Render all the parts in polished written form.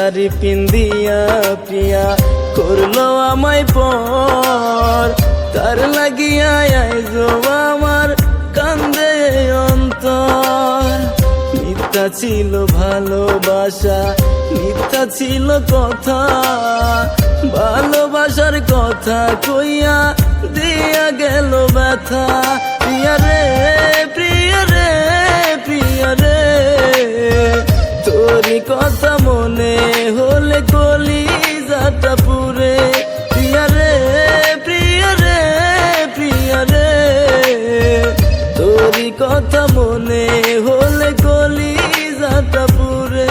শাড়ি পিন্দিয়া প্রিয়া করলো আমায় পর, তার লাগিয়া আইজো আমার কান্দে অন্তর। মিথ্যা ছিল ভালোবাসা, মিথ্যা ছিল কথা, ভালোবাসার কথা কইয়া দিয়া গেল ব্যথা। প্রিয়া রে প্রিয়া রে প্রিয়া রে, তোরই কথা মনে হলে কলিজাটা পুরে। প্রিয়া রে প্রিয়া রে প্রিয়া রে, তোরই কথা মনে হলে কলিজাটা পুরে।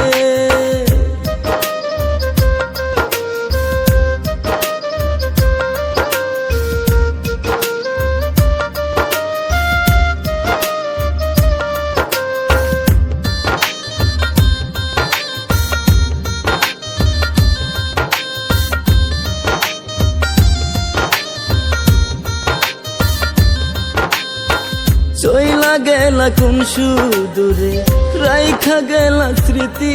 চইলা গেলা কোন সুদূরে, রাইখা গেলা স্মৃতি,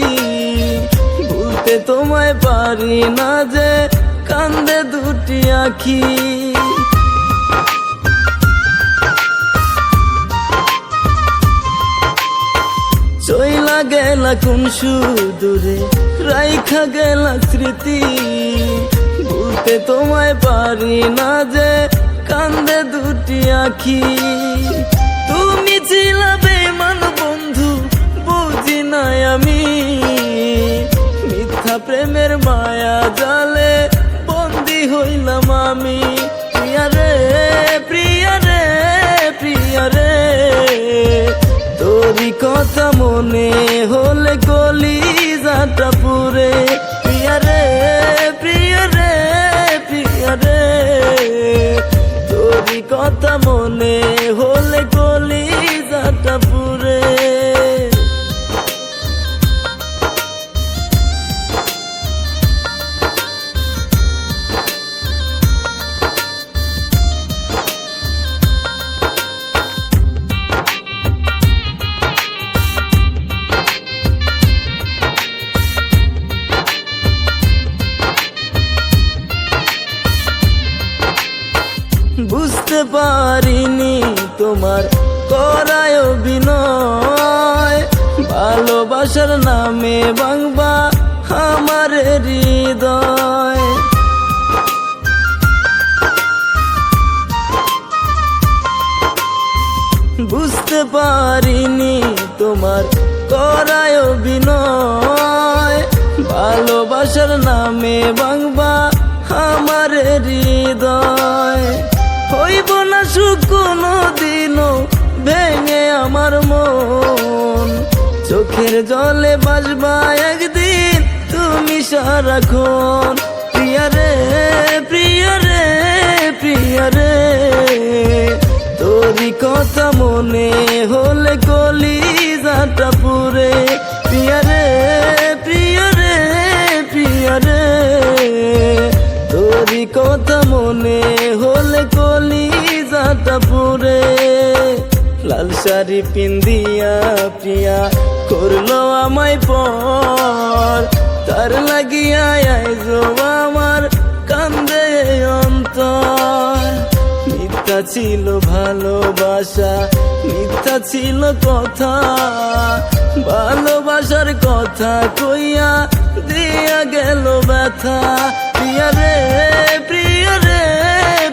ভুলতে তোমায় পারি না যে কান্দে দুটি আখি। চইলা গেলা কোন সুদূরে, রাইখা গেলা স্মৃতি, ভুলতে তোমায় পারি না যে কান্দে দুটি আখি। তুমি ছিলা বেমান বন্ধু, বুঝি নাই আমি, মিথ্যা প্রেমের মায়া জালে বন্দি হইলাম আমি। প্রিয়া রে প্রিয়া রে প্রিয়া রে, তোরই কথা মনে হলে কলিজাটা পুরে। প্রিয়া রে প্রিয়া রে প্রিয়া রে, তোরই কথা মনে হলে কলিজাটা পুরে। বুঝতে পারিনি তোমার করায় অভিনয়, ভালোবাসার নামে ভাঙবা আমার হৃদয়। বুঝতে পারিনি তোমার করায় অভিনয়, ভালোবাসার নামে ভাঙবা আমার হৃদয়। হইব না সুখ কোনো দিনও ভেঙে আমার মন, চোখের জলে বাসবা একদিন তুমি সারাক্ষণ। প্রিয়া রে প্রিয়া রে প্রিয়া রে, তোরই কথা মনে হলে কলিজাটা পুরে। প্রিয়া রে প্রিয়া রে প্রিয়া রে, তোরই কথা মনে হলে কলিজাটা পুরে। লাল শাড়ি পিন্দিয়া প্রিয়া করলো আমায় পর, তার লাগিয়া আইজো আমার কান্দে অন্তর। মিথ্যা ছিল ভালোবাসা, মিথ্যা ছিল কথা, ভালোবাসার কথা কইয়া দিয়া গেল ব্যথা। প্রিয়া রে প্রিয়া রে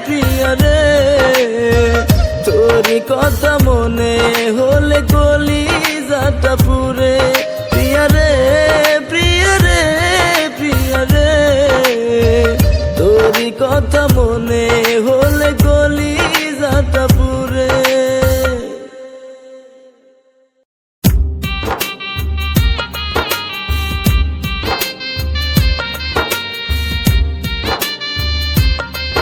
প্রিয়া রে, তোরই কথা মনে হলে কলিজাটা পুরে। প্রিয়া রে প্রিয়া রে প্রিয়া রে, তোরই কথা মনে হলে কলিজাটা পুরে।